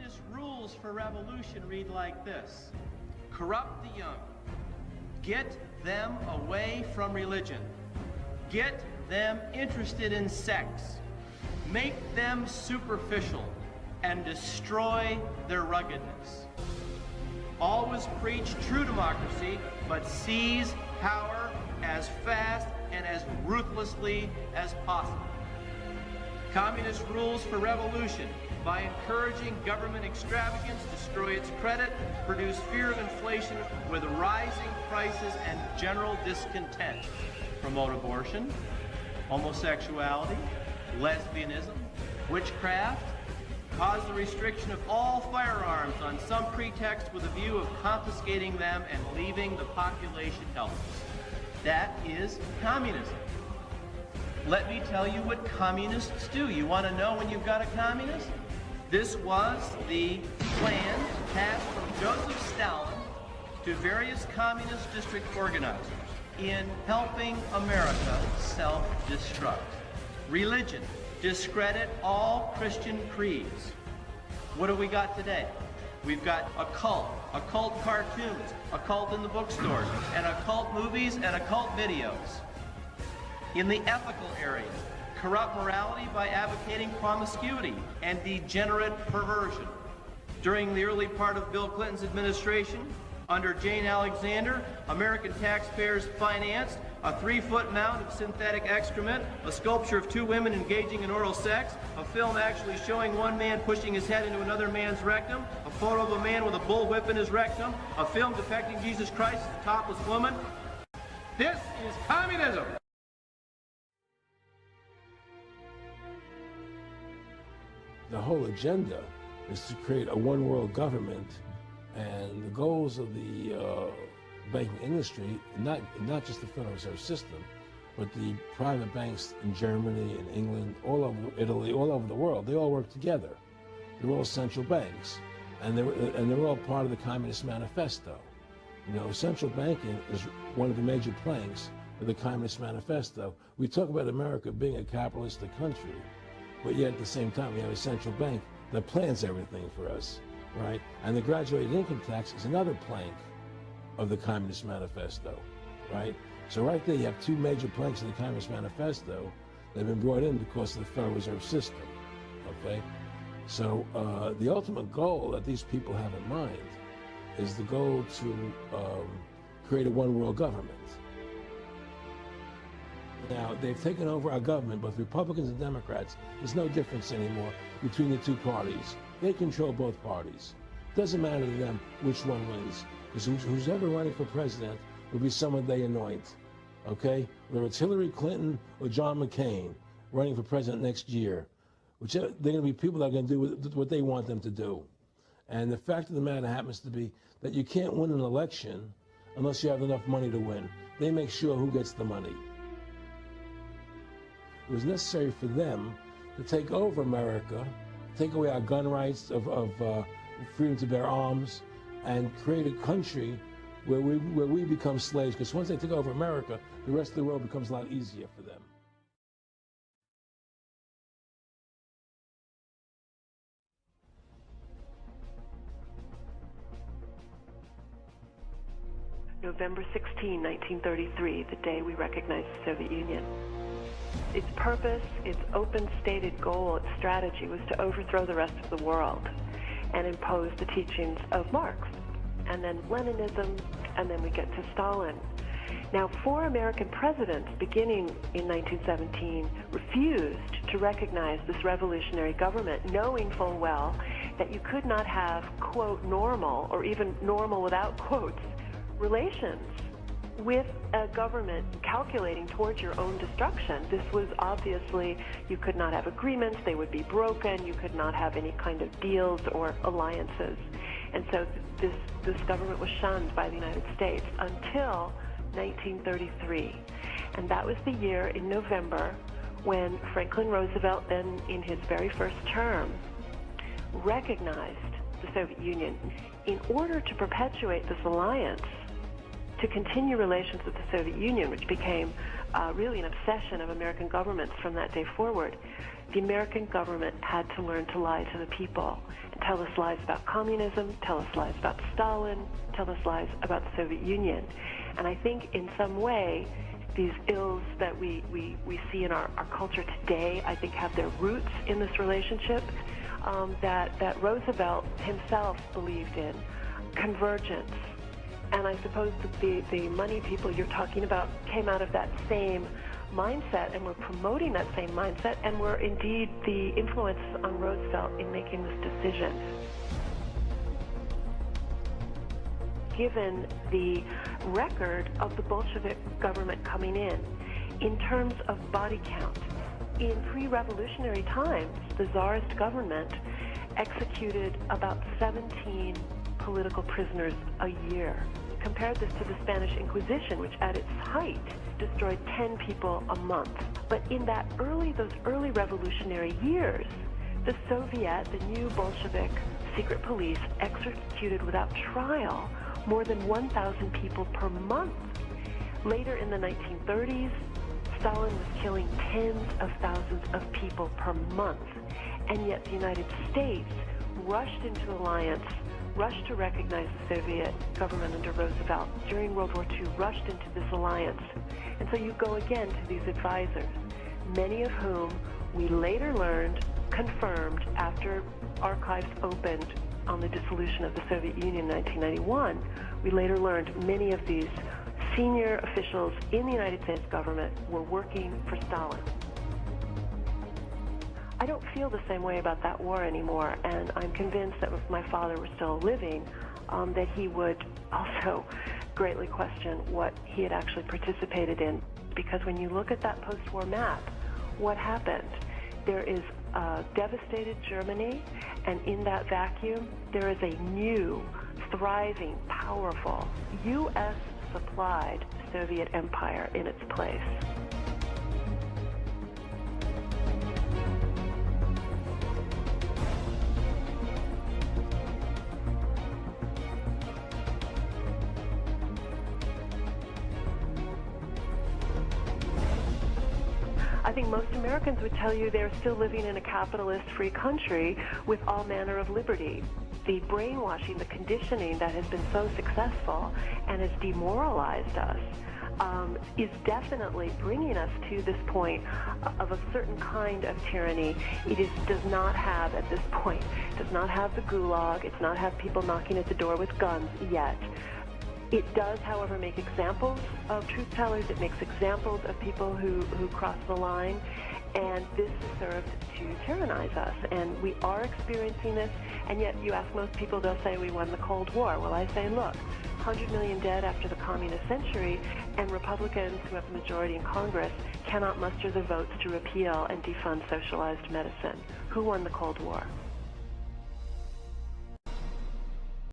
Communist rules for revolution read like this: corrupt the young, get them away from religion, get them interested in sex, make them superficial, and destroy their ruggedness. Always preach true democracy, but seize power as fast and as ruthlessly as possible. Communist rules for revolution: by encouraging government extravagance, destroy its credit, produce fear of inflation with rising prices and general discontent. Promote abortion, homosexuality, lesbianism, witchcraft, cause the restriction of all firearms on some pretext with a view of confiscating them and leaving the population helpless. That is communism. Let me tell you what communists do. You want to know when you've got a communist? This was the plan passed from Joseph Stalin to various communist district organizers in helping America self-destruct. Religion: discredit all Christian creeds. What do we got today? We've got occult cartoons, occult in the bookstores, and occult movies and occult videos. In the ethical area, corrupt morality by advocating promiscuity and degenerate perversion. During the early part of Bill Clinton's administration, under Jane Alexander, American taxpayers financed a 3-foot mound of synthetic excrement, a sculpture of 2 women engaging in oral sex, a film actually showing one man pushing his head into another man's rectum, a photo of a man with a bullwhip in his rectum, a film depicting Jesus Christ as a topless woman. This is communism. The whole agenda is to create a one-world government, and the goals of the banking industry, not just the Federal Reserve System, but the private banks in Germany and England, all over Italy, all over the world, they all work together. They're all central banks, and they're all part of the Communist Manifesto. You know, central banking is one of the major planks of the Communist Manifesto. We talk about America being a capitalistic country, but yet at the same time we have a central bank that plans everything for us, right? And the graduated income tax is another plank of the Communist Manifesto, right? So right there you have 2 major planks of the Communist Manifesto that have been brought in because of the Federal Reserve System, okay? So the ultimate goal that these people have in mind is the goal to create a one-world government. Now, they've taken over our government, both Republicans and Democrats. There's no difference anymore between the 2 parties. They control both parties. It doesn't matter to them which one wins, because who's ever running for president will be someone they anoint, okay? Whether it's Hillary Clinton or John McCain running for president next year, they're going to be people that are going to do what they want them to do. And the fact of the matter happens to be that you can't win an election unless you have enough money to win. They make sure who gets the money. It was necessary for them to take over America, take away our gun rights of freedom to bear arms, and create a country where we become slaves. Because once they take over America, the rest of the world becomes a lot easier for them. November 16, 1933, the day we recognized the Soviet Union. Its purpose, its open stated goal, its strategy was to overthrow the rest of the world and impose the teachings of Marx, and then Leninism, and then we get to Stalin. Now, 4 American presidents, beginning in 1917, refused to recognize this revolutionary government, knowing full well that you could not have, quote, normal, or even normal without quotes, relations with a government calculating towards your own destruction. This was obviously, you could not have agreements, they would be broken, you could not have any kind of deals or alliances. And so this government was shunned by the United States until 1933. And that was the year in November when Franklin Roosevelt, then in his very first term, recognized the Soviet Union. In order to perpetuate this alliance, to continue relations with the Soviet Union, which became really an obsession of American governments from that day forward. The American government had to learn to lie to the people and tell us lies about communism, tell us lies about Stalin, tell us lies about the Soviet Union. And I think in some way, these ills that we see in our culture today, I think have their roots in this relationship that Roosevelt himself believed in, convergence. And I suppose the money people you're talking about came out of that same mindset and were promoting that same mindset and were indeed the influence on Roosevelt in making this decision. Given the record of the Bolshevik government coming in terms of body count, in pre-revolutionary times, the Tsarist government executed about 17 political prisoners a year. Compared this to the Spanish Inquisition, which at its height destroyed 10 people a month. But in those early revolutionary years, the Soviet, the new Bolshevik secret police executed without trial more than 1,000 people per month. Later in the 1930s, Stalin was killing tens of thousands of people per month. And yet the United States rushed into alliance, rushed to recognize the Soviet government under Roosevelt during World War II, rushed into this alliance. And so you go again to these advisors, many of whom we later learned, confirmed after archives opened on the dissolution of the Soviet Union in 1991, we later learned many of these senior officials in the United States government were working for Stalin. I don't feel the same way about that war anymore, and I'm convinced that if my father were still living, that he would also greatly question what he had actually participated in. Because when you look at that post-war map, what happened? There is a devastated Germany, and in that vacuum, there is a new, thriving, powerful, U.S.-supplied Soviet empire in its place. I think most Americans would tell you they're still living in a capitalist free country with all manner of liberty. The brainwashing, the conditioning that has been so successful and has demoralized us is definitely bringing us to this point of a certain kind of tyranny. It does not have, at this point, does not have the gulag, it's not have people knocking at the door with guns yet. It does, however, make examples of truth tellers. It makes examples of people who cross the line, and this served to tyrannize us. And we are experiencing this, and yet you ask most people, they'll say we won the Cold War. Well, I say, look, 100 million dead after the communist century, and Republicans who have the majority in Congress cannot muster the votes to repeal and defund socialized medicine. Who won the Cold War?